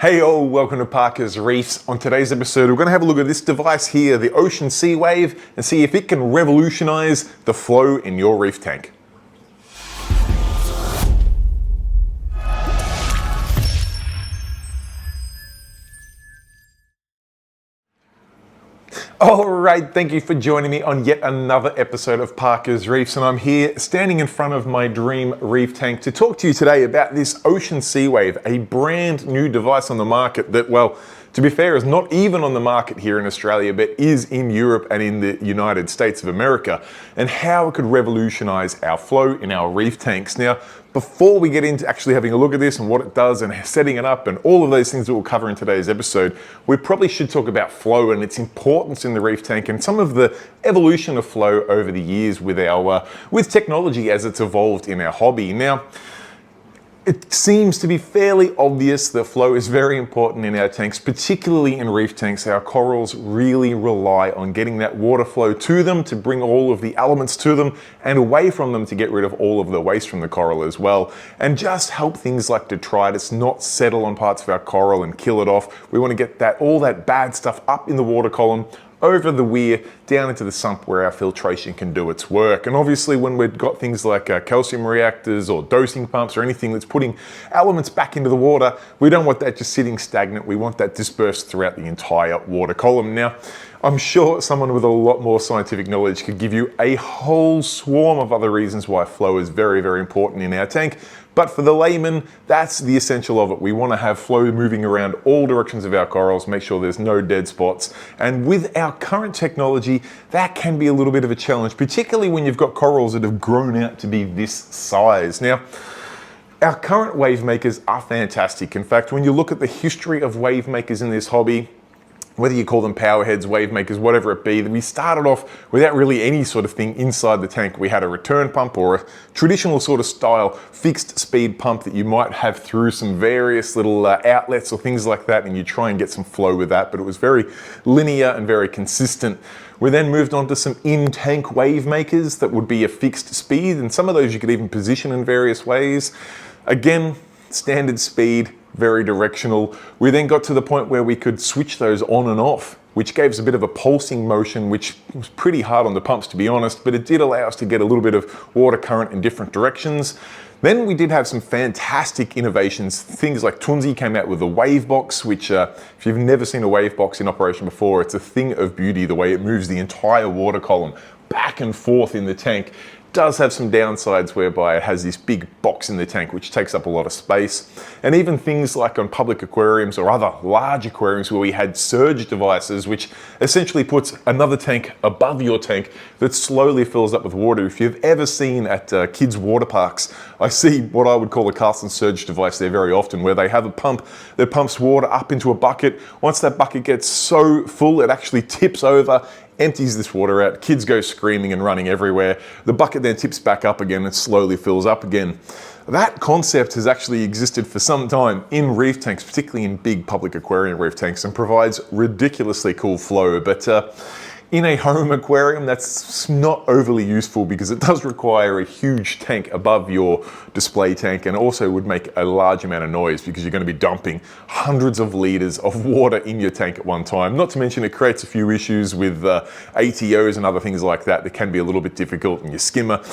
Hey all, welcome to Parker's Reefs. On today's episode, we're going to have a look at this device here, the Ocean Sea Wave, and see if it can revolutionize the flow in your reef tank. Alright, thank you for joining me on yet another episode of Parker's Reefs, and I'm here standing in front of my dream reef tank to talk to you today about this Ocean Sea Wave, a brand new device on the market that, well, to be fair, is not even on the market here in Australia, but is in Europe and in the United States of America, and how it could revolutionize our flow in our reef tanks. Now, before we get into actually having a look at this and what it does and setting it up and all of those things that we'll cover in today's episode, we probably should talk about flow and its importance in the reef tank and some of the evolution of flow over the years with technology as it's evolved in our hobby. Now, it seems to be fairly obvious that flow is very important in our tanks, particularly in reef tanks. Our corals really rely on getting that water flow to them to bring all of the elements to them and away from them to get rid of all of the waste from the coral as well. And just help things like detritus not settle on parts of our coral and kill it off. We want to get all that bad stuff up in the water column, over the weir, down into the sump where our filtration can do its work. And obviously when we've got things like calcium reactors or dosing pumps or anything that's putting elements back into the water, we don't want that just sitting stagnant. We want that dispersed throughout the entire water column. Now, I'm sure someone with a lot more scientific knowledge could give you a whole swarm of other reasons why flow is very, very important in our tank. But for the layman, that's the essential of it. We want to have flow moving around all directions of our corals, make sure there's no dead spots. And with our current technology, that can be a little bit of a challenge, particularly when you've got corals that have grown out to be this size. Now, our current wave makers are fantastic. In fact, when you look at the history of wave makers in this hobby, whether you call them powerheads, wave makers, whatever it be, we started off without really any sort of thing inside the tank. We had a return pump or a traditional sort of style fixed speed pump that you might have through some various little outlets or things like that, and you try and get some flow with that, but it was very linear and very consistent. We then moved on to some in-tank wave makers that would be a fixed speed, and some of those you could even position in various ways. Again, standard speed, very directional. We then got to the point where we could switch those on and off, which gave us a bit of a pulsing motion, which was pretty hard on the pumps, to be honest, but it did allow us to get a little bit of water current in different directions. Then we did have some fantastic innovations. Things like Tunzi came out with the wave box, which if you've never seen a wave box in operation before, it's a thing of beauty, the way it moves the entire water column back and forth in the tank. Does have some downsides whereby it has this big box in the tank which takes up a lot of space. And even things like on public aquariums or other large aquariums where we had surge devices, which essentially puts another tank above your tank that slowly fills up with water. If you've ever seen at kids' water parks, I see what I would call a Carlson Surge device there very often, where they have a pump that pumps water up into a bucket. Once that bucket gets so full, it actually tips over, empties this water out, kids go screaming and running everywhere. The bucket then tips back up again and slowly fills up again. That concept has actually existed for some time in reef tanks, particularly in big public aquarium reef tanks, and provides ridiculously cool flow. But in a home aquarium, that's not overly useful because it does require a huge tank above your display tank, and also would make a large amount of noise because you're going to be dumping hundreds of liters of water in your tank at one time. Not to mention it creates a few issues with ATOs and other things like that can be a little bit difficult in your skimmer.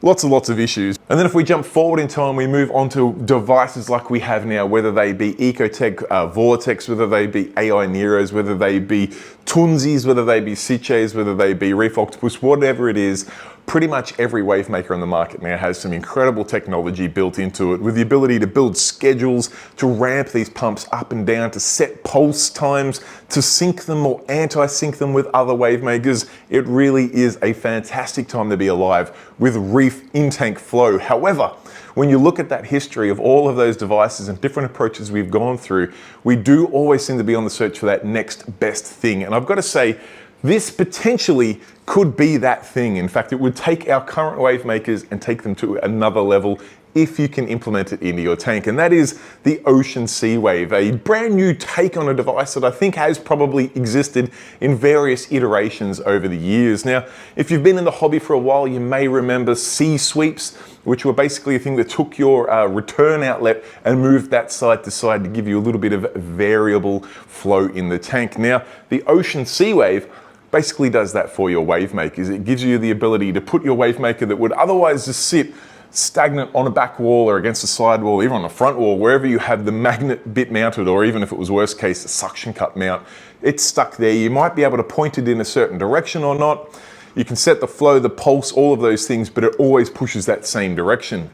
Lots and lots of issues. And then if we jump forward in time, we move on to devices like we have now, whether they be Ecotech Vortex, whether they be AI Neros, whether they be Tunzis, whether they be Siches, whether they be Reef Octopus, whatever it is. Pretty much every wave maker on the market now has some incredible technology built into it, with the ability to build schedules, to ramp these pumps up and down, to set pulse times, to sync them or anti-sync them with other wave makers. It really is a fantastic time to be alive with reef in-tank flow. However, when you look at that history of all of those devices and different approaches we've gone through, we do always seem to be on the search for that next best thing. And I've got to say, this potentially could be that thing. In fact, it would take our current wave makers and take them to another level if you can implement it into your tank, and that is the Ocean Sea Wave, a brand new take on a device that I think has probably existed in various iterations over the years. Now, if you've been in the hobby for a while, you may remember sea sweeps, which were basically a thing that took your return outlet and moved that side to side to give you a little bit of variable flow in the tank. Now, the Ocean Sea Wave basically does that for your wave makers. It gives you the ability to put your wave maker that would otherwise just sit stagnant on a back wall or against a side wall, even on a front wall, wherever you have the magnet bit mounted, or even if it was worst case, a suction cup mount, it's stuck there. You might be able to point it in a certain direction or not. You can set the flow, the pulse, all of those things, but it always pushes that same direction.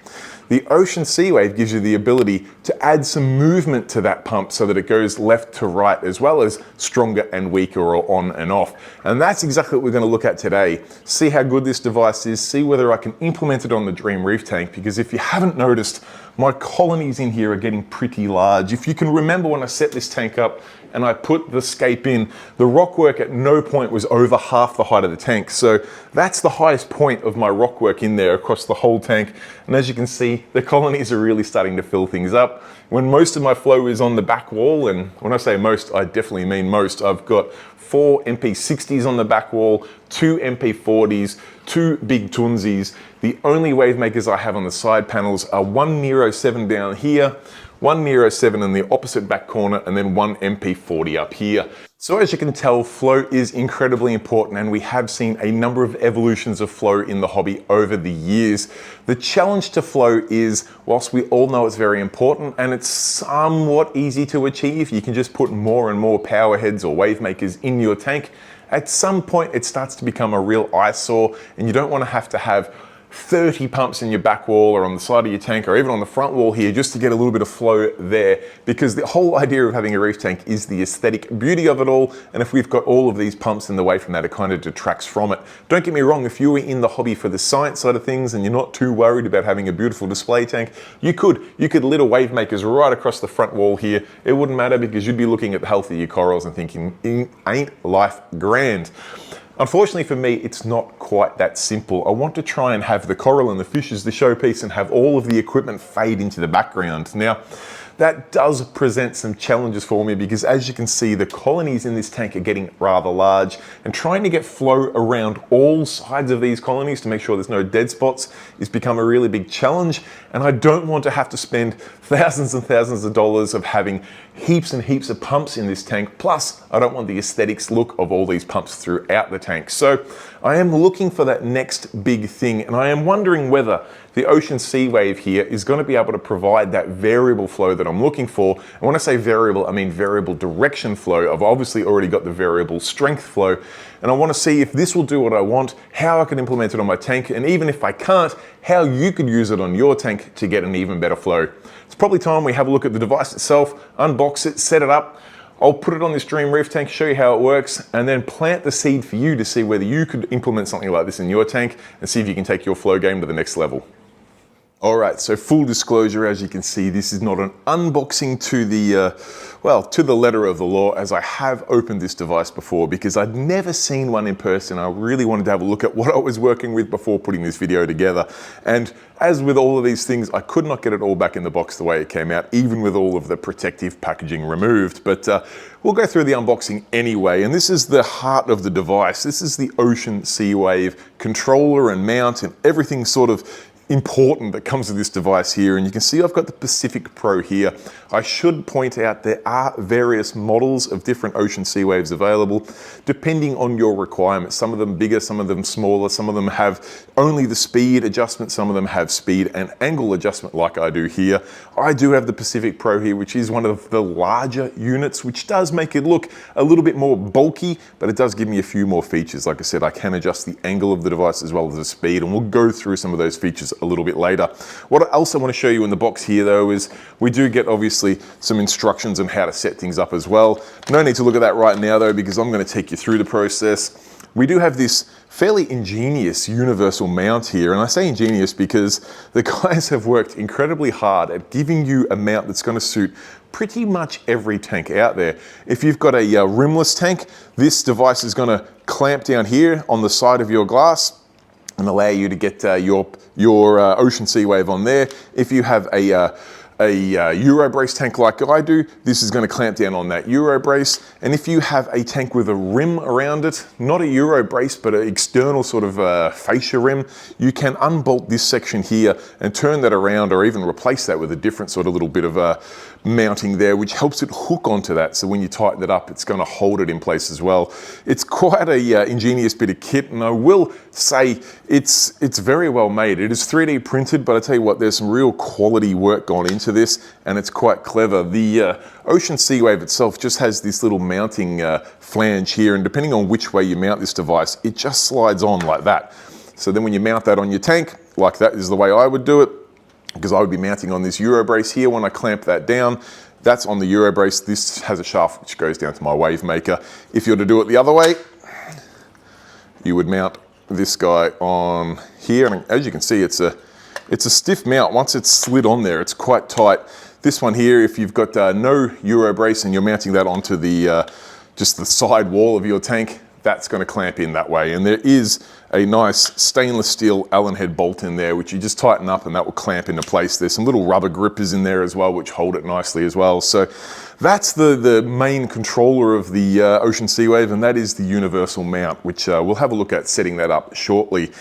The Ocean Sea Wave gives you the ability to add some movement to that pump so that it goes left to right, as well as stronger and weaker, or on and off. And that's exactly what we're going to look at today. See how good this device is, see whether I can implement it on the Dream Reef tank, because if you haven't noticed, my colonies in here are getting pretty large. If you can remember when I set this tank up and I put the scape in, the rock work at no point was over half the height of the tank. So that's the highest point of my rock work in there across the whole tank. And as you can see, the colonies are really starting to fill things up. When most of my flow is on the back wall, and when I say most, I definitely mean most, I've got 4 MP60s on the back wall, 2 MP40s, 2 big Tunzis. The only wave makers I have on the side panels are 1 Nero 7 down here, 1 Nero 7 in the opposite back corner, and then 1 MP40 up here. So as you can tell, flow is incredibly important, and we have seen a number of evolutions of flow in the hobby over the years. The challenge to flow is, whilst we all know it's very important and it's somewhat easy to achieve, you can just put more and more power heads or wave makers in your tank. At some point, it starts to become a real eyesore, and you don't want to have 30 pumps in your back wall or on the side of your tank or even on the front wall here just to get a little bit of flow there, because the whole idea of having a reef tank is the aesthetic beauty of it all. And if we've got all of these pumps in the way from that, it kind of detracts from it. Don't get me wrong, if you were in the hobby for the science side of things and you're not too worried about having a beautiful display tank, you could little wave makers right across the front wall here. It wouldn't matter, because you'd be looking at the health of your corals and thinking, ain't life grand? Unfortunately for me, it's not quite that simple. I want to try and have the coral and the fish as the showpiece and have all of the equipment fade into the background. Now, that does present some challenges for me, because as you can see, the colonies in this tank are getting rather large, and trying to get flow around all sides of these colonies to make sure there's no dead spots has become a really big challenge. And I don't want to have to spend thousands and thousands of dollars of having heaps and heaps of pumps in this tank. Plus, I don't want the aesthetics look of all these pumps throughout the tank. So I am looking for that next big thing, and I am wondering whether the Ocean Sea Wave here is going to be able to provide that variable flow that I'm looking for. And when I say variable, I mean variable direction flow. I've obviously already got the variable strength flow, and I want to see if this will do what I want, how I can implement it on my tank, and even if I can't, how you could use it on your tank to get an even better flow. It's probably time we have a look at the device itself, unbox it, set it up. I'll put it on this Dream Reef tank, show you how it works, and then plant the seed for you to see whether you could implement something like this in your tank and see if you can take your flow game to the next level. All right, so full disclosure, as you can see, this is not an unboxing to the letter of the law, as I have opened this device before, because I'd never seen one in person. I really wanted to have a look at what I was working with before putting this video together. And as with all of these things, I could not get it all back in the box the way it came out, even with all of the protective packaging removed. But we'll go through the unboxing anyway. And this is the heart of the device. This is the Ocean Sea Wave controller and mount and everything sort of important that comes with this device here. And you can see I've got the Pacific Pro here. I should point out there are various models of different Ocean Sea Waves available depending on your requirements. Some of them bigger, some of them smaller, some of them have only the speed adjustment, some of them have speed and angle adjustment like I do here. I do have the Pacific Pro here, which is one of the larger units, which does make it look a little bit more bulky, but it does give me a few more features. Like I said, I can adjust the angle of the device as well as the speed, and we'll go through some of those features a little bit later. What else I want to show you in the box here though is we do get obviously some instructions on how to set things up as well. No need to look at that right now though, because I'm going to take you through the process. We do have this fairly ingenious universal mount here, and I say ingenious because the guys have worked incredibly hard at giving you a mount that's going to suit pretty much every tank out there. If you've got a rimless tank, this device is going to clamp down here on the side of your glass, and allow you to get your Ocean Sea Wave on there. If you have a Euro brace tank like I do, this is going to clamp down on that Euro brace. And if you have a tank with a rim around it, not a Euro brace, but an external sort of fascia rim, you can unbolt this section here and turn that around, or even replace that with a different sort of little bit of mounting there, which helps it hook onto that. So when you tighten it up, it's going to hold it in place as well. It's quite a ingenious bit of kit, and I will say it's very well made. It is 3D printed, but I tell you what, there's some real quality work gone into this, and it's quite clever. The Ocean Sea Wave itself just has this little mounting flange here, and depending on which way you mount this device, it just slides on like that. So then when you mount that on your tank, like that is the way I would do it, because I would be mounting on this Euro brace here. When I clamp that down, that's on the Euro brace. This has a shaft which goes down to my wave maker. If you were to do it the other way, you would mount this guy on here, and as you can see, it's a stiff mount. Once it's slid on there, it's quite tight. This one here, if you've got no Euro brace and you're mounting that onto the just the side wall of your tank, that's going to clamp in that way. And there is a nice stainless steel Allen head bolt in there, which you just tighten up and that will clamp into place. There's some little rubber grippers in there as well, which hold it nicely as well. So that's the main controller of the Ocean Sea Wave, and that is the universal mount, which we'll have a look at setting that up shortly.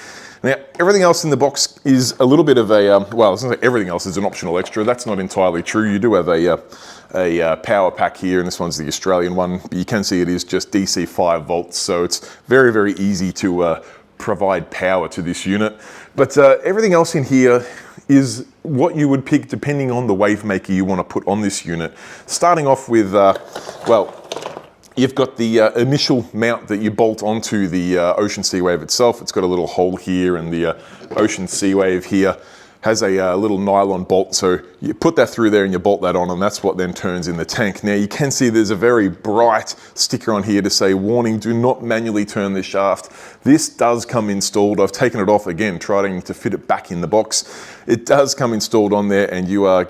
Now, everything else in the box is a little bit of a, well, it's not like everything else is an optional extra. That's not entirely true. You do have a power pack here, and this one's the Australian one, but you can see it is just DC 5 volts, so it's very, very easy to provide power to this unit. But everything else in here is what you would pick depending on the wave maker you want to put on this unit. Starting off with, well, you've got the initial mount that you bolt onto the Ocean Sea Wave itself. It's got a little hole here, and the Ocean Sea Wave here has a little nylon bolt. So you put that through there and you bolt that on, and that's what then turns in the tank. Now you can see there's a very bright sticker on here to say, warning, do not manually turn this shaft. This does come installed. I've taken it off again, trying to fit it back in the box. It does come installed on there, and you are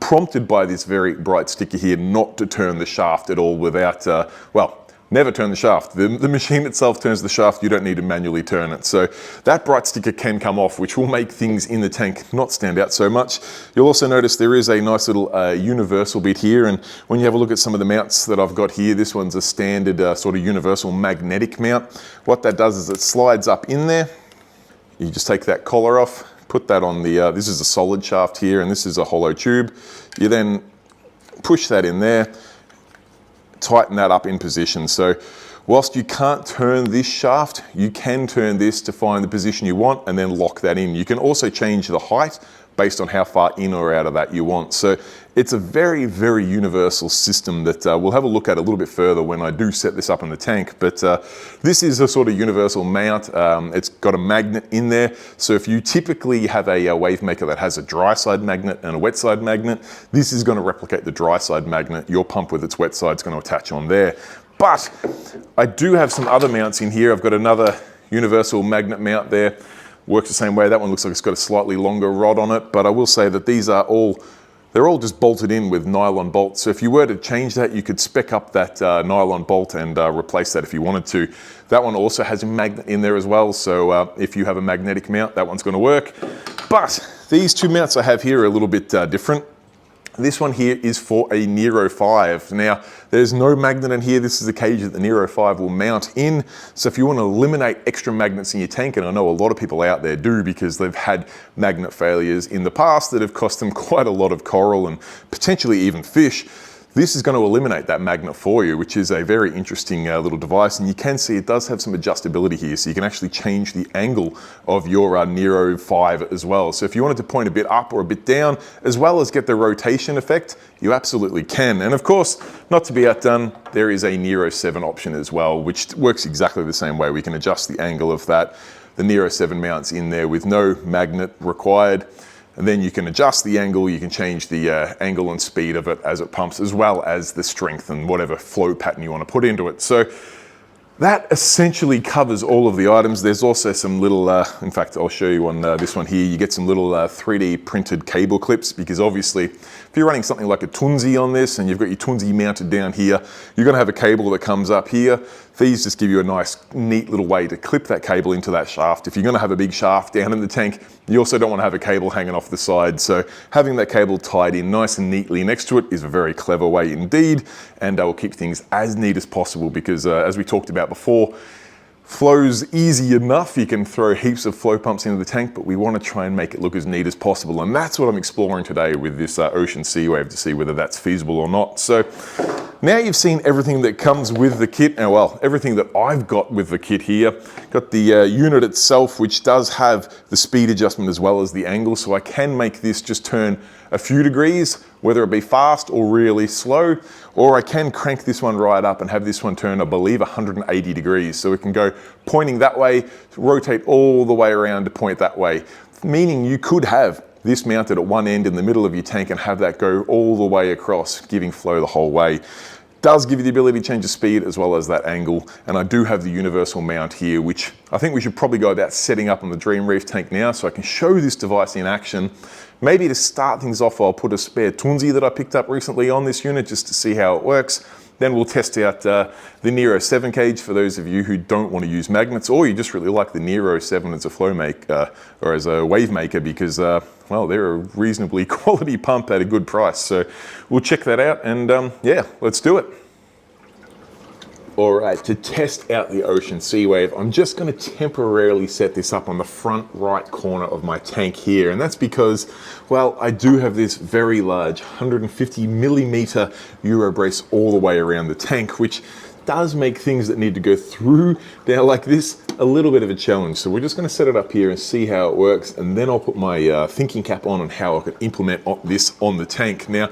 prompted by this very bright sticker here not to turn the shaft at all without, well, never turn the shaft. The machine itself turns the shaft. You don't need to manually turn it. So that bright sticker can come off, which will make things in the tank not stand out so much. You'll also notice there is a nice little universal bit here, and when you have a look at some of the mounts that I've got here, this one's a standard sort of universal magnetic mount. What that does is it slides up in there. You just take that collar off, put that on the, this is a solid shaft here, and this is a hollow tube. You then push that in there, tighten that up in position. So whilst you can't turn this shaft, you can turn this to find the position you want and then lock that in. You can also change the height based on how far in or out of that you want. So it's a very, very universal system that we'll have a look at a little bit further when I do set this up in the tank. But this is a sort of universal mount. It's got a magnet in there. So if you typically have a wave maker that has a dry side magnet and a wet side magnet, this is going to replicate the dry side magnet. Your pump with its wet side is going to attach on there. But I do have some other mounts in here. I've got another universal magnet mount there. Works the same way. That one looks like it's got a slightly longer rod on it, but I will say that these are they're all just bolted in with nylon bolts. So if you were to change that, you could spec up that nylon bolt and replace that if you wanted to. That one also has a magnet in there as well. So if you have a magnetic mount, that one's going to work. But these two mounts I have here are a little bit different. This one here is for a Nero 5. Now, there's no magnet in here. This is the cage that the Nero 5 will mount in. So if you want to eliminate extra magnets in your tank, and I know a lot of people out there do because they've had magnet failures in the past that have cost them quite a lot of coral and potentially even fish, this is going to eliminate that magnet for you, which is a very interesting little device. And you can see it does have some adjustability here, so you can actually change the angle of your Nero 5 as well. So if you wanted to point a bit up or a bit down, as well as get the rotation effect, you absolutely can. And of course, not to be outdone, there is a Nero 7 option as well, which works exactly the same way. We can adjust the angle of that. The Nero 7 mounts in there with no magnet required. And then you can adjust the angle, you can change the angle and speed of it as it pumps, as well as the strength and whatever flow pattern you want to put into it. So That essentially covers all of the items. There's also some little, in fact, I'll show you on this one here, you get some little 3D printed cable clips, because obviously if you're running something like a Tunzi on this and you've got your Tunzi mounted down here, you're gonna have a cable that comes up here. These just give you a nice, neat little way to clip that cable into that shaft. If you're gonna have a big shaft down in the tank, you also don't wanna have a cable hanging off the side. So having that cable tied in nice and neatly next to it is a very clever way indeed, and will keep things as neat as possible, because as we talked about before, flow's easy enough. You can throw heaps of flow pumps into the tank, but we want to try and make it look as neat as possible. And that's what I'm exploring today with this Ocean Sea Wave, to see whether that's feasible or not. So now you've seen everything that comes with the kit, and well, everything that I've got with the kit here. Got the unit itself, which does have the speed adjustment as well as the angle, so I can make this just turn a few degrees, whether it be fast or really slow, or I can crank this one right up and have this one turn, I believe, 180 degrees. So it can go pointing that way, rotate all the way around to point that way, meaning you could have this mounted at one end in the middle of your tank and have that go all the way across, giving flow the whole way. Does give you the ability to change the speed as well as that angle. And I do have the universal mount here, which I think we should probably go about setting up on the Dream Reef tank now, so I can show this device in action. Maybe to start things off, I'll put a spare Tunzi that I picked up recently on this unit just to see how it works. Then we'll test out the Nero 7 cage for those of you who don't want to use magnets, or you just really like the Nero 7 as a flow maker or as a wave maker, because well, they're a reasonably quality pump at a good price. So we'll check that out, and yeah, let's do it. All right, to test out the Ocean Sea Wave, I'm just going to temporarily set this up on the front right corner of my tank here. And that's because, well, I do have this very large 150 millimeter Euro brace all the way around the tank, which does make things that need to go through down like this a little bit of a challenge. So we're just going to set it up here and see how it works, and then I'll put my thinking cap on how I could implement this on the tank. Now,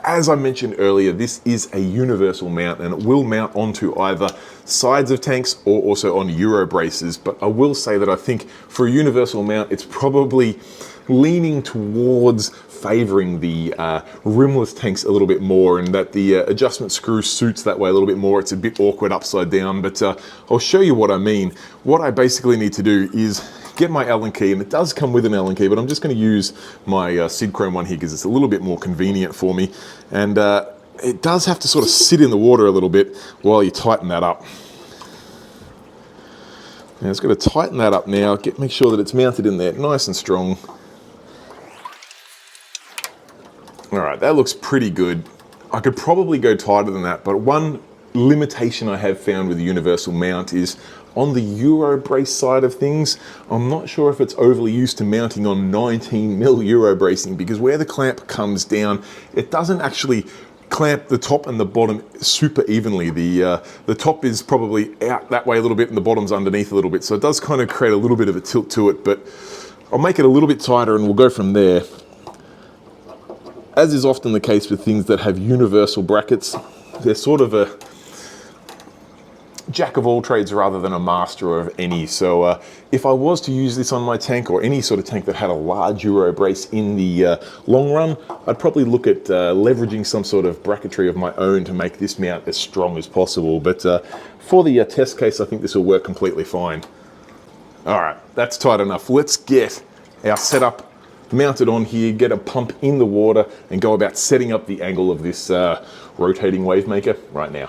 as I mentioned earlier, this is a universal mount, and it will mount onto either sides of tanks or also on Euro braces. But I will say that I think for a universal mount, it's probably leaning towards favoring the rimless tanks a little bit more, and that the adjustment screw suits that way a little bit more. It's a bit awkward upside down, but I'll show you what I mean. What I basically need to do is get my Allen key, and it does come with an Allen key, but I'm just going to use my Sid Chrome one here because it's a little bit more convenient for me. And it does have to sort of sit in the water a little bit while you tighten that up. Now it's going to tighten that up now, make sure that it's mounted in there nice and strong. All right, that looks pretty good. I could probably go tighter than that, but one limitation I have found with the universal mount is on the Euro brace side of things, I'm not sure if it's overly used to mounting on 19 mil Euro bracing, because where the clamp comes down, it doesn't actually clamp the top and the bottom super evenly. The top is probably out that way a little bit and the bottom's underneath a little bit. So it does kind of create a little bit of a tilt to it, but I'll make it a little bit tighter and we'll go from there. As is often the case with things that have universal brackets, they're sort of a jack of all trades rather than a master of any. So if I was to use this on my tank, or any sort of tank that had a large Euro brace in the long run, I'd probably look at leveraging some sort of bracketry of my own to make this mount as strong as possible. But for the test case, I think this will work completely fine. All right, that's tight enough. Let's get our setup mounted on here, get a pump in the water, and go about setting up the angle of this rotating wave maker right now.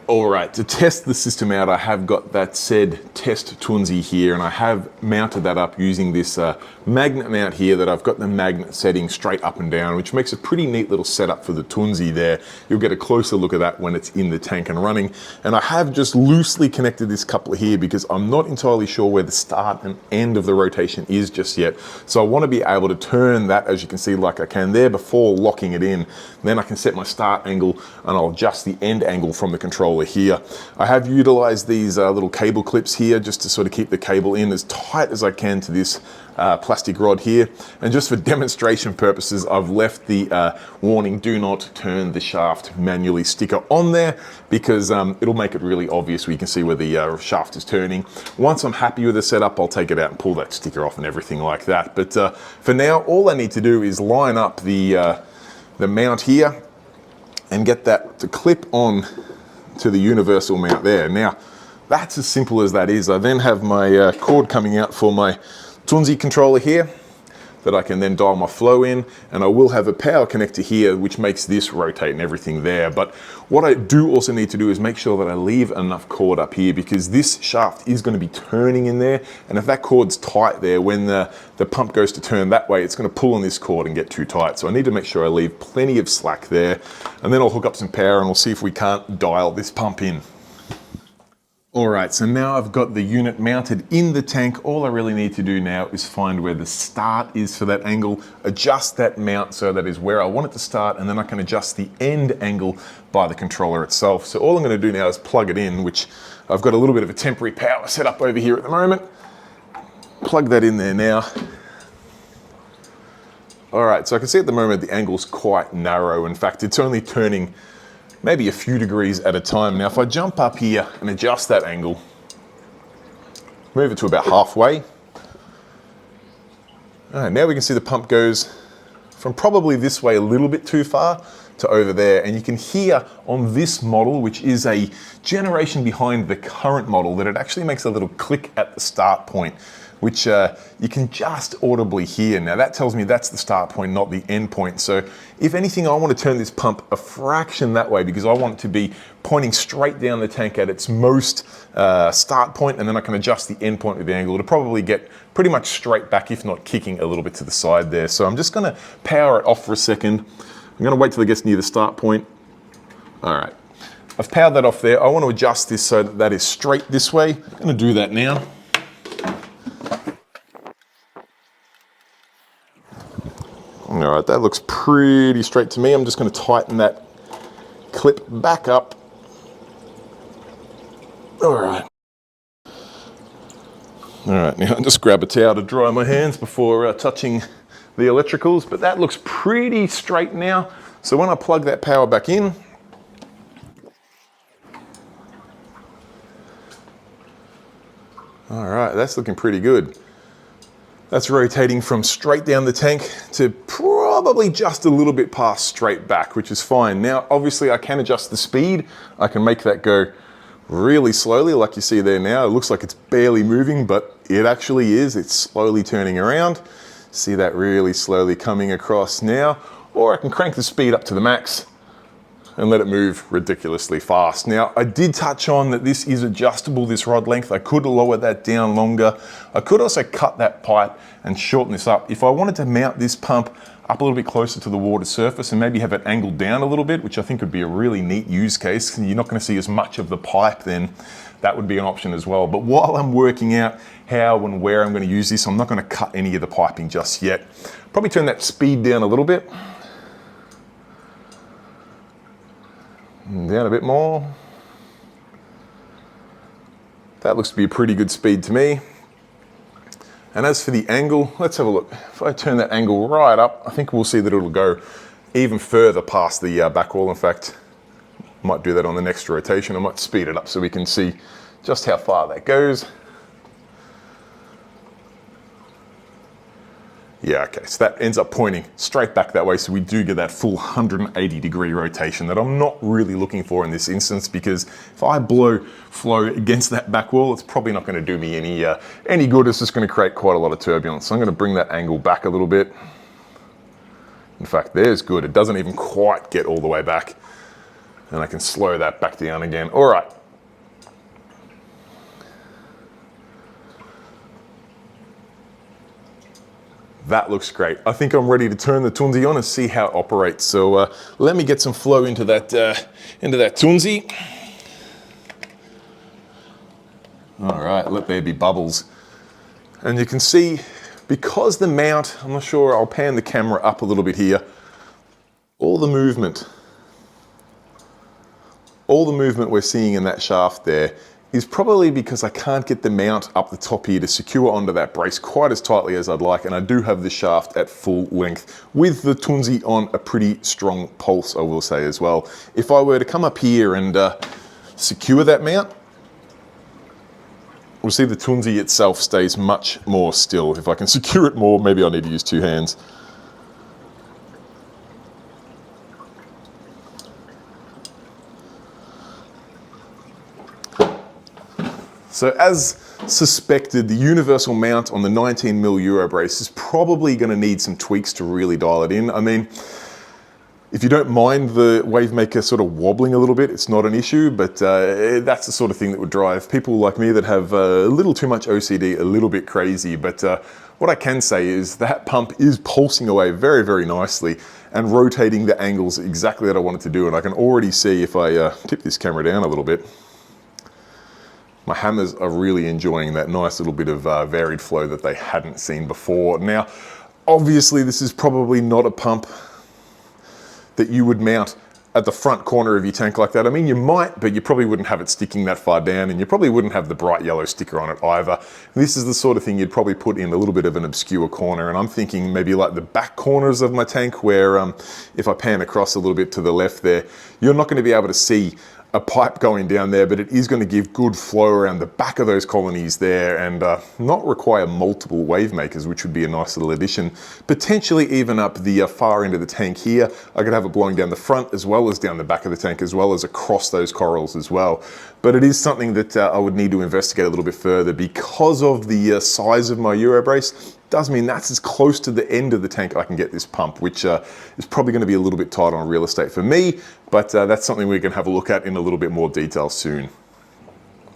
All right, to test the system out, I have got that said test Tunzi here, and I have mounted that up using this magnet mount here that I've got the magnet setting straight up and down, which makes a pretty neat little setup for the Tunzi there. You'll get a closer look at that when it's in the tank and running. And I have just loosely connected this coupler here because I'm not entirely sure where the start and end of the rotation is just yet. So I want to be able to turn that, as you can see, like I can there before locking it in. Then I can set my start angle and I'll adjust the end angle from the controller here. I have utilized these little cable clips here just to sort of keep the cable in as tight as I can to this plastic rod here. And just for demonstration purposes, I've left the warning, do not turn the shaft manually sticker on there, because it'll make it really obvious where you can see where the shaft is turning. Once I'm happy with the setup, I'll take it out and pull that sticker off and everything like that. But for now, all I need to do is line up the mount here and get that to clip on to the universal mount there. Now, that's as simple as that is. I then have my cord coming out for my Tunzi controller here that I can then dial my flow in, and I will have a power connector here which makes this rotate and everything there. But what I do also need to do is make sure that I leave enough cord up here, because this shaft is going to be turning in there, and if that cord's tight there, when the pump goes to turn that way, it's going to pull on this cord and get too tight. So I need to make sure I leave plenty of slack there, and then I'll hook up some power and we'll see if we can't dial this pump in. All right, so now I've got the unit mounted in the tank. All I really need to do now is find where the start is for that angle, adjust that mount so that is where I want it to start, and then I can adjust the end angle by the controller itself. So all I'm gonna do now is plug it in, which I've got a little bit of a temporary power set up over here at the moment. Plug that in there now. All right, so I can see at the moment the angle's quite narrow. In fact, it's only turning maybe a few degrees at a time. Now, if I jump up here and adjust that angle, move it to about halfway. All right, now we can see the pump goes from probably this way a little bit too far to over there. And you can hear on this model, which is a generation behind the current model, that it actually makes a little click at the start point, which you can just audibly hear. Now that tells me that's the start point, not the end point. So if anything, I want to turn this pump a fraction that way, because I want it to be pointing straight down the tank at its most start point, and then I can adjust the end point with the angle to probably get pretty much straight back, if not kicking a little bit to the side there. So I'm just going to power it off for a second. I'm going to wait till it gets near the start point. All right, I've powered that off there. I want to adjust this so that is straight this way. I'm going to do that now. All right, that looks pretty straight to me. I'm just going to tighten that clip back up. All right. All right, now just grab a towel to dry my hands before touching the electricals, but that looks pretty straight now. So when I plug that power back in, all right, that's looking pretty good. That's rotating from straight down the tank to probably just a little bit past straight back, which is fine. Now, obviously I can adjust the speed. I can make that go really slowly, like you see there now. It looks like it's barely moving, but it actually is. It's slowly turning around. See that really slowly coming across now. Or I can crank the speed up to the max and let it move ridiculously fast. Now, I did touch on that this is adjustable, this rod length. I could lower that down longer. I could also cut that pipe and shorten this up. If I wanted to mount this pump up a little bit closer to the water surface and maybe have it angled down a little bit, which I think would be a really neat use case, and you're not gonna see as much of the pipe, then that would be an option as well. But while I'm working out how and where I'm gonna use this, I'm not gonna cut any of the piping just yet. Probably turn that speed down a little bit. Down a bit more. That looks to be a pretty good speed to me. And as for the angle, let's have a look. If I turn that angle right up, I think we'll see that it'll go even further past the back wall. In fact, I might do that on the next rotation. I might speed it up so we can see just how far that goes. Yeah, okay, so that ends up pointing straight back that way, so we do get that full 180-degree rotation that I'm not really looking for in this instance, because if I blow flow against that back wall, it's probably not going to do me any good. It's just going to create quite a lot of turbulence. So I'm going to bring that angle back a little bit. In fact, there's good. It doesn't even quite get all the way back, and I can slow that back down again. All right. That looks great. I think I'm ready to turn the Tunzi on and see how it operates. So let me get some flow into that Tunzi. All right, let there be bubbles. And you can see, because the mount, I'm not sure, I'll pan the camera up a little bit here, all the movement we're seeing in that shaft there is probably because I can't get the mount up the top here to secure onto that brace quite as tightly as I'd like, and I do have the shaft at full length with the Tunzi on a pretty strong pulse, I will say as well. If I were to come up here and secure that mount, we'll see the Tunzi itself stays much more still. If I can secure it more, maybe I need to use two hands. So as suspected, the universal mount on the 19mm Euro brace is probably going to need some tweaks to really dial it in. I mean, if you don't mind the wavemaker sort of wobbling a little bit, it's not an issue, but that's the sort of thing that would drive people like me that have a little too much OCD a little bit crazy. But what I can say is that pump is pulsing away very, very nicely and rotating the angles exactly that I want it to do. And I can already see, if I tip this camera down a little bit, my hammers are really enjoying that nice little bit of varied flow that they hadn't seen before. Now, obviously this is probably not a pump that you would mount at the front corner of your tank like that. I mean, you might, but you probably wouldn't have it sticking that far down, and you probably wouldn't have the bright yellow sticker on it either. This is the sort of thing you'd probably put in a little bit of an obscure corner, and I'm thinking maybe like the back corners of my tank where if I pan across a little bit to the left there, you're not going to be able to see a pipe going down there, but it is going to give good flow around the back of those colonies there and not require multiple wave makers, which would be a nice little addition. Potentially even up the far end of the tank here. I could have it blowing down the front as well as down the back of the tank, as well as across those corals as well. But it is something that I would need to investigate a little bit further because of the size of my Euro brace. Does mean that's as close to the end of the tank I can get this pump, which is probably going to be a little bit tight on real estate for me, but that's something we can have a look at in a little bit more detail soon.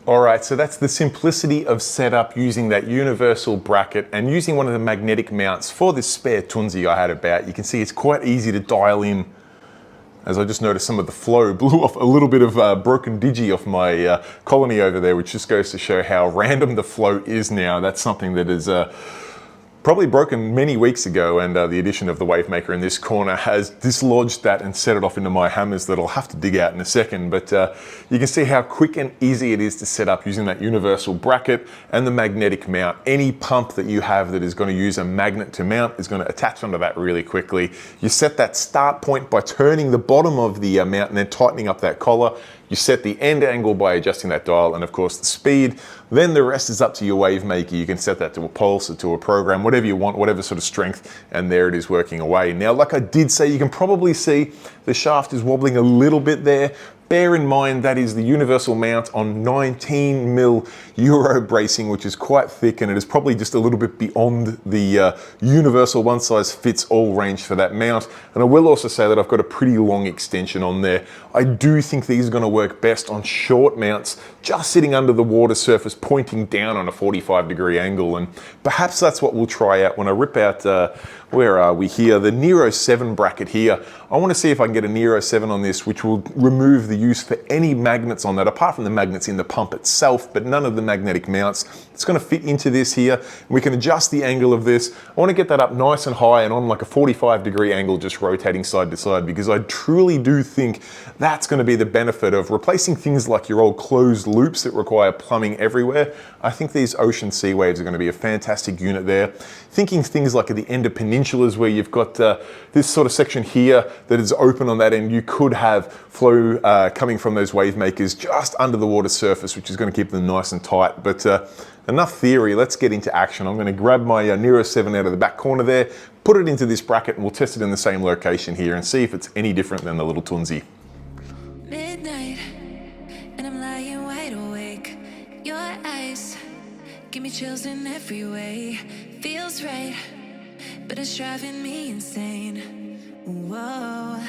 All right, so that's the simplicity of setup using that universal bracket and using one of the magnetic mounts for this spare Tunzi I had about. You can see it's quite easy to dial in. As I just noticed, some of the flow blew off a little bit of broken digi off my colony over there, which just goes to show how random the flow is now. That's something that is probably broken many weeks ago, and the addition of the wavemaker in this corner has dislodged that and set it off into my hammers that I'll have to dig out in a second. But you can see how quick and easy it is to set up using that universal bracket and the magnetic mount. Any pump that you have that is going to use a magnet to mount is going to attach onto that really quickly. You set that start point by turning the bottom of the mount and then tightening up that collar. You set the end angle by adjusting that dial and of course the speed. Then the rest is up to your wave maker. You can set that to a pulse or to a program, whatever you want, whatever sort of strength, and there it is working away. Now, like I did say, you can probably see the shaft is wobbling a little bit there. Bear in mind that is the universal mount on 19mm Euro bracing, which is quite thick, and it is probably just a little bit beyond the universal one size fits all range for that mount. And I will also say that I've got a pretty long extension on there. I do think these are going to work best on short mounts, just sitting under the water surface, pointing down on a 45-degree angle. And perhaps that's what we'll try out when I rip out, where are we here? The Nero 7 bracket here. I want to see if I can get a Nero 7 on this, which will remove the use for any magnets on that, apart from the magnets in the pump itself, but none of the magnetic mounts. It's going to fit into this here. We can adjust the angle of this. I want to get that up nice and high and on like a 45-degree angle, just rotating side to side, because I truly do think that's going to be the benefit of replacing things like your old closed loops that require plumbing everywhere. I think these ocean sea waves are going to be a fantastic unit there. Thinking things like at the end of peninsulas where you've got this sort of section here that is open on that end, you could have flow coming from those wave makers just under the water surface, which is going to keep them nice and tight. But enough theory, let's get into action. I'm going to grab my Nero 7 out of the back corner there, put it into this bracket, and we'll test it in the same location here and see if it's any different than the little Tunzi. Midnight, and I'm lying wide awake. Your eyes give me chills in every way. Feels right, but it's driving me insane. Whoa.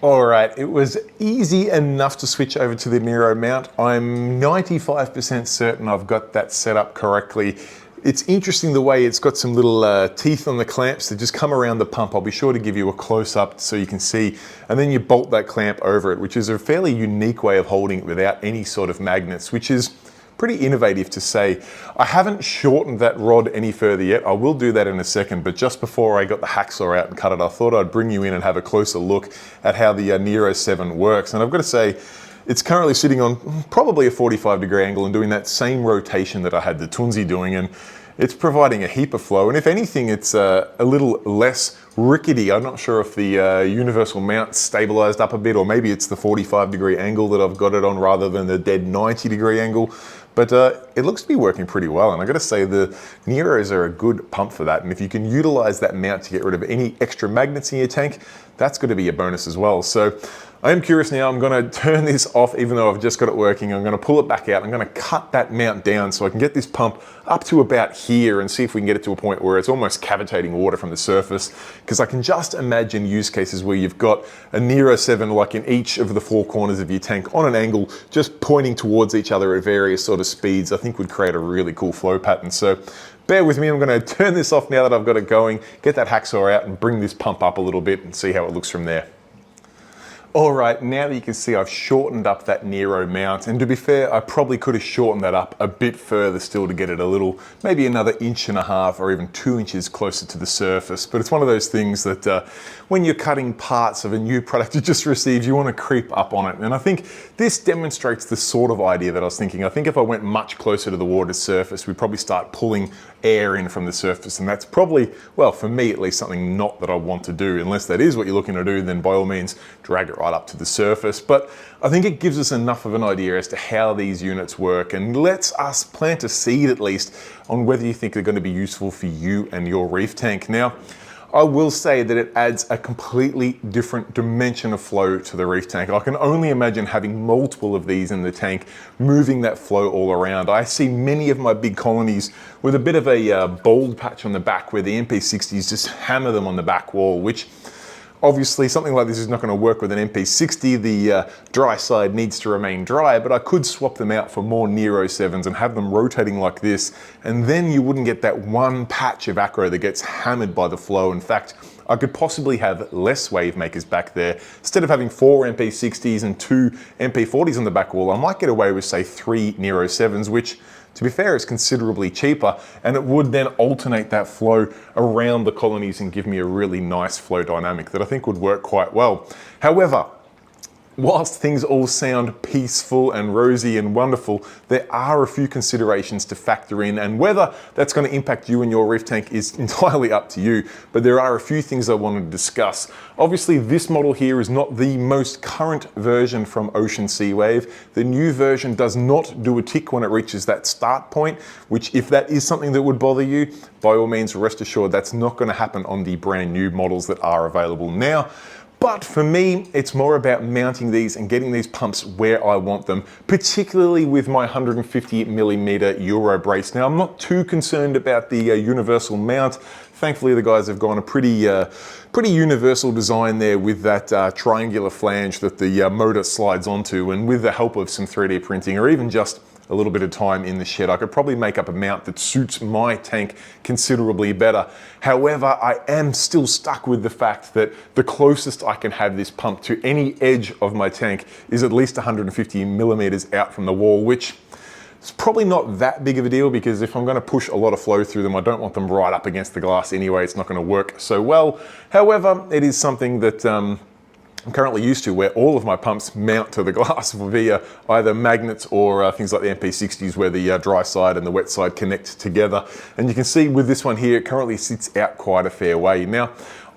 All right, it was easy enough to switch over to the Nero mount. I'm 95% certain I've got that set up correctly. It's interesting the way it's got some little teeth on the clamps that just come around the pump. I'll be sure to give you a close-up so you can see. And then you bolt that clamp over it, which is a fairly unique way of holding it without any sort of magnets, which is pretty innovative to say. I haven't shortened that rod any further yet. I will do that in a second, but just before I got the hacksaw out and cut it, I thought I'd bring you in and have a closer look at how the Nero 7 works. And I've got to say, it's currently sitting on probably a 45-degree angle and doing that same rotation that I had the Tunzi doing, and it's providing a heap of flow. And if anything, it's a little less rickety. I'm not sure if the universal mount stabilized up a bit, or maybe it's the 45-degree angle that I've got it on rather than the dead 90-degree angle. But it looks to be working pretty well. And I gotta say, the Neros are a good pump for that. And if you can utilize that mount to get rid of any extra magnets in your tank, that's gonna be a bonus as well. So I am curious now, I'm gonna turn this off even though I've just got it working. I'm gonna pull it back out. I'm gonna cut that mount down so I can get this pump up to about here and see if we can get it to a point where it's almost cavitating water from the surface. Because I can just imagine use cases where you've got a Nero 7 like in each of the four corners of your tank on an angle, just pointing towards each other at various sort of speeds, I think would create a really cool flow pattern. So bear with me, I'm gonna turn this off now that I've got it going, get that hacksaw out and bring this pump up a little bit and see how it looks from there. All right, now that you can see I've shortened up that Nero mount, and to be fair, I probably could have shortened that up a bit further still to get it a little, maybe another 1.5 inches or even 2 inches closer to the surface. But it's one of those things that when you're cutting parts of a new product you just received, you want to creep up on it. And I think this demonstrates the sort of idea that I was thinking. I think if I went much closer to the water's surface, we'd probably start pulling air in from the surface, and that's probably, well, for me at least, something not that I want to do. Unless that is what you're looking to do, then by all means drag it right up to the surface. But I think it gives us enough of an idea as to how these units work and lets us plant a seed at least on whether you think they're going to be useful for you and your reef tank. Now, I will say that it adds a completely different dimension of flow to the reef tank. I can only imagine having multiple of these in the tank, moving that flow all around. I see many of my big colonies with a bit of a bald patch on the back where the MP60s just hammer them on the back wall, which obviously something like this is not going to work with an MP60. The dry side needs to remain dry, but I could swap them out for more Nero 7s and have them rotating like this, and then you wouldn't get that one patch of acro that gets hammered by the flow. In fact, I could possibly have less wave makers back there. Instead of having 4 MP60s and 2 MP40s on the back wall, I might get away with, say, 3 Nero 7s, which, to be fair, is considerably cheaper, and it would then alternate that flow around the colonies and give me a really nice flow dynamic that I think would work quite well. However, whilst things all sound peaceful and rosy and wonderful, there are a few considerations to factor in, and whether that's going to impact you and your reef tank is entirely up to you. But there are a few things I want to discuss. Obviously, this model here is not the most current version from Ocean Seawave. The new version does not do a tick when it reaches that start point, which, if that is something that would bother you, by all means, rest assured that's not going to happen on the brand new models that are available now. But for me, it's more about mounting these and getting these pumps where I want them, particularly with my 150mm Euro brace. Now, I'm not too concerned about the universal mount. Thankfully, the guys have gone a pretty universal design there with that triangular flange that the motor slides onto, and with the help of some 3D printing or even just a little bit of time in the shed, I could probably make up a mount that suits my tank considerably better. However, I am still stuck with the fact that the closest I can have this pump to any edge of my tank is at least 150mm out from the wall, which is probably not that big of a deal, because if I'm going to push a lot of flow through them, I don't want them right up against the glass anyway. It's not going to work so well. However, it is something that I'm currently used to, where all of my pumps mount to the glass via either magnets or things like the MP60s, where the dry side and the wet side connect together. And you can see with this one here, it currently sits out quite a fair way. Now,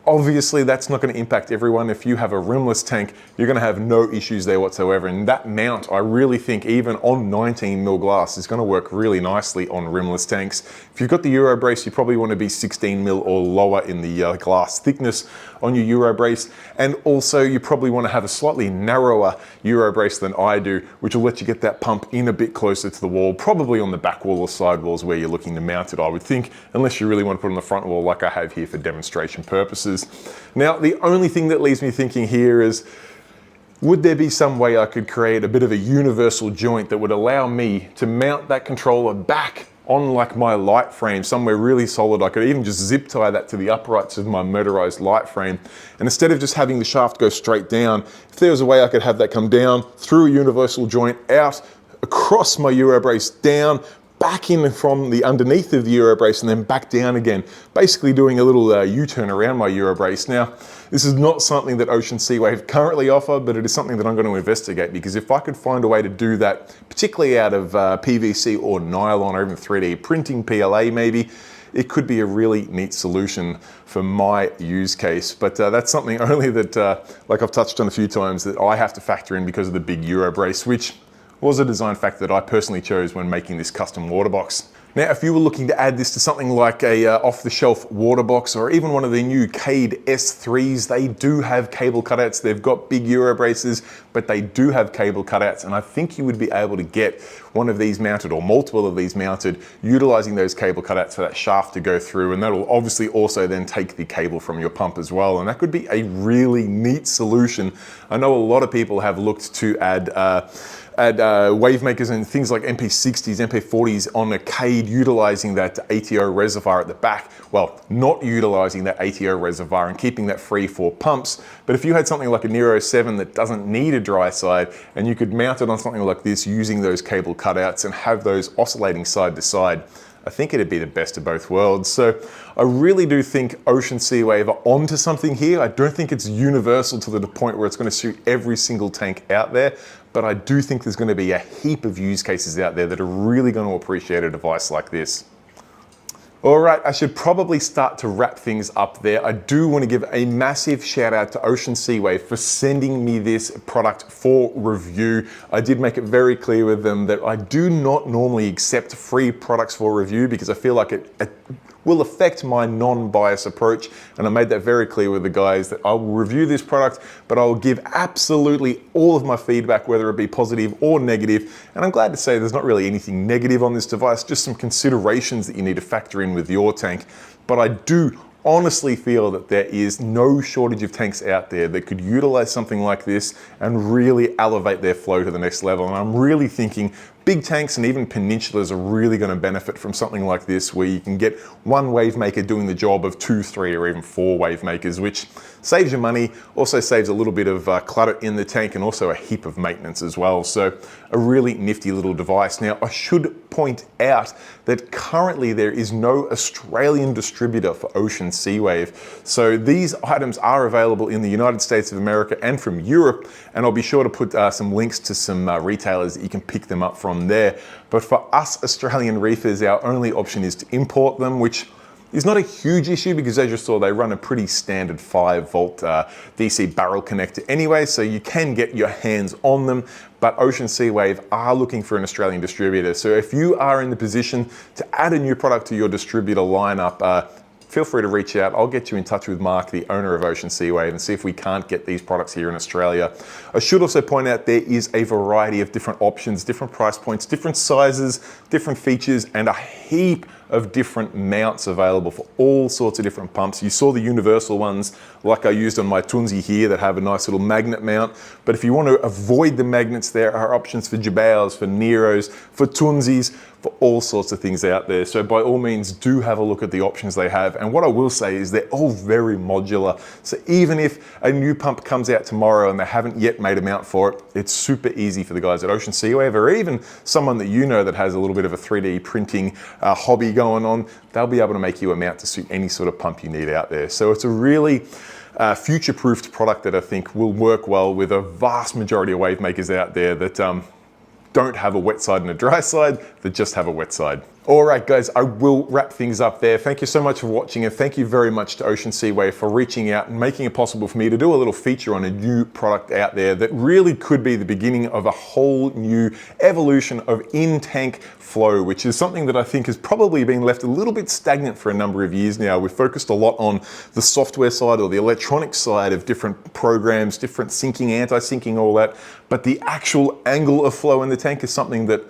obviously that's not going to impact everyone. If you have a rimless tank, you're going to have no issues there whatsoever. And that mount, I really think, even on 19mm glass, is going to work really nicely on rimless tanks. If you've got the Euro brace, you probably want to be 16mm or lower in the glass thickness on your Euro brace. And also you probably want to have a slightly narrower Euro brace than I do, which will let you get that pump in a bit closer to the wall, probably on the back wall or side walls where you're looking to mount it, I would think, unless you really want to put it on the front wall like I have here for demonstration purposes. Now, the only thing that leaves me thinking here is, would there be some way I could create a bit of a universal joint that would allow me to mount that controller back on like my light frame, somewhere really solid? I could even just zip tie that to the uprights of my motorized light frame. And instead of just having the shaft go straight down, if there was a way I could have that come down through a universal joint, out, across my Euro brace, down, back in from the underneath of the Euro brace, and then back down again, basically doing a little U-turn around my Euro brace. Now, this is not something that Ocean Seawave currently offer, but it is something that I'm going to investigate, because if I could find a way to do that, particularly out of PVC or nylon or even 3D printing PLA maybe, it could be a really neat solution for my use case. But that's something only that, like I've touched on a few times, that I have to factor in because of the big Euro brace, which was a design factor that I personally chose when making this custom water box. Now, if you were looking to add this to something like a off-the-shelf water box or even one of the new Cade S3s, they do have cable cutouts. They've got big Euro braces, but they do have cable cutouts, and I think you would be able to get one of these mounted or multiple of these mounted utilizing those cable cutouts for that shaft to go through, and that'll obviously also then take the cable from your pump as well, and that could be a really neat solution. I know a lot of people have looked to add wave makers and things like MP60s, MP40s on a Cade utilizing that ATO reservoir at the back. Well, not utilizing that ATO reservoir and keeping that free for pumps. But if you had something like a Nero 7 that doesn't need a dry side, and you could mount it on something like this using those cable cutouts and have those oscillating side to side, I think it'd be the best of both worlds. So I really do think Ocean Seawave are onto something here. I don't think it's universal to the point where it's going to suit every single tank out there, but I do think there's going to be a heap of use cases out there that are really going to appreciate a device like this. All right, I should probably start to wrap things up there. I do want to give a massive shout out to Ocean Seawave for sending me this product for review. I did make it very clear with them that I do not normally accept free products for review because I feel like it will affect my non-bias approach, and I made that very clear with the guys that I will review this product, but I will give absolutely all of my feedback, whether it be positive or negative. And I'm glad to say there's not really anything negative on this device, just some considerations that you need to factor in with your tank. But I do honestly feel that there is no shortage of tanks out there that could utilize something like this and really elevate their flow to the next level. And I'm really thinking big tanks and even peninsulas are really going to benefit from something like this, where you can get one wave maker doing the job of 2, 3, or even 4 wave makers, which saves you money, also saves a little bit of clutter in the tank, and also a heap of maintenance as well. So a really nifty little device. Now, I should point out that currently there is no Australian distributor for Ocean Seawave. So these items are available in the United States of America and from Europe, and I'll be sure to put some links to some retailers that you can pick them up from there. But for us Australian reefers, our only option is to import them, which is not a huge issue because, as you saw, they run a pretty standard 5-volt DC barrel connector anyway, so you can get your hands on them. But Ocean Seawave are looking for an Australian distributor. So if you are in the position to add a new product to your distributor lineup, feel free to reach out. I'll get you in touch with Mark, the owner of Ocean Seawave, and see if we can't get these products here in Australia. I should also point out there is a variety of different options, different price points, different sizes, different features, and a heap of different mounts available for all sorts of different pumps. You saw the universal ones like I used on my Tunzi here that have a nice little magnet mount. But if you want to avoid the magnets, there are options for Jabaos, for Neros, for Tunzis, for all sorts of things out there. So by all means, do have a look at the options they have. And what I will say is they're all very modular. So even if a new pump comes out tomorrow and they haven't yet made a mount for it, it's super easy for the guys at Ocean Seawave, or even someone that you know that has a little bit of a 3D printing hobby going on. They'll be able to make you a mount to suit any sort of pump you need out there. So it's a really future-proofed product that I think will work well with a vast majority of wave makers out there that don't have a wet side and a dry side, that just have a wet side. All right, guys, I will wrap things up there. Thank you so much for watching, and thank you very much to Ocean Seawave for reaching out and making it possible for me to do a little feature on a new product out there that really could be the beginning of a whole new evolution of in-tank flow, which is something that I think has probably been left a little bit stagnant for a number of years now. We've focused a lot on the software side or the electronic side of different programs, different syncing, anti-syncing, all that, but the actual angle of flow in the tank is something that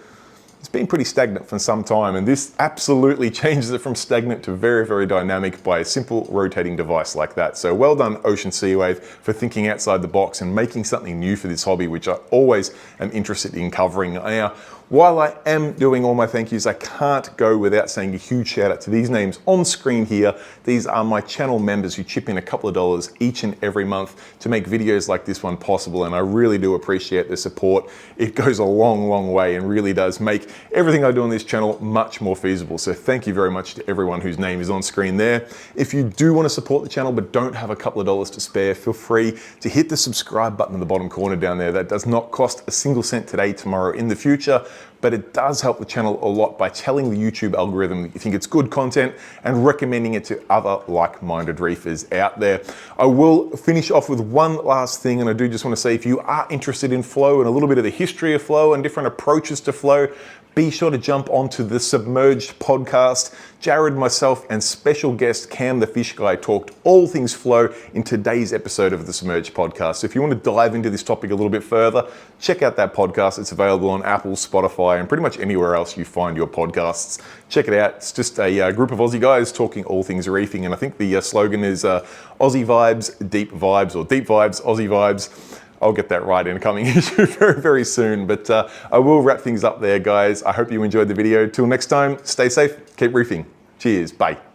it's been pretty stagnant for some time, and this absolutely changes it from stagnant to very, very dynamic by a simple rotating device like that. So well done, Ocean Seawave, for thinking outside the box and making something new for this hobby, which I always am interested in covering. Now, while I am doing all my thank yous, I can't go without saying a huge shout out to these names on screen here. These are my channel members who chip in a couple of dollars each and every month to make videos like this one possible, and I really do appreciate the support. It goes a long, long way and really does make everything I do on this channel much more feasible. So thank you very much to everyone whose name is on screen there. If you do want to support the channel but don't have a couple of dollars to spare, feel free to hit the subscribe button in the bottom corner down there. That does not cost a single cent today, tomorrow, in the future, but it does help the channel a lot by telling the YouTube algorithm that you think it's good content and recommending it to other like-minded reefers out there. I will finish off with one last thing, and I do just want to say, if you are interested in flow and a little bit of the history of flow and different approaches to flow, be sure to jump onto the Submerged podcast. Jared, myself, and special guest Cam the Fish Guy talked all things flow in today's episode of the Submerged podcast. So if you want to dive into this topic a little bit further, check out that podcast. It's available on Apple, Spotify, and pretty much anywhere else you find your podcasts. Check it out. It's just a group of Aussie guys talking all things reefing, and I think the slogan is Aussie vibes, deep vibes, or deep vibes, Aussie vibes. I'll get that right in a coming issue very, very soon. But I will wrap things up there, guys. I hope you enjoyed the video. Till next time, stay safe, keep reefing. Cheers, bye.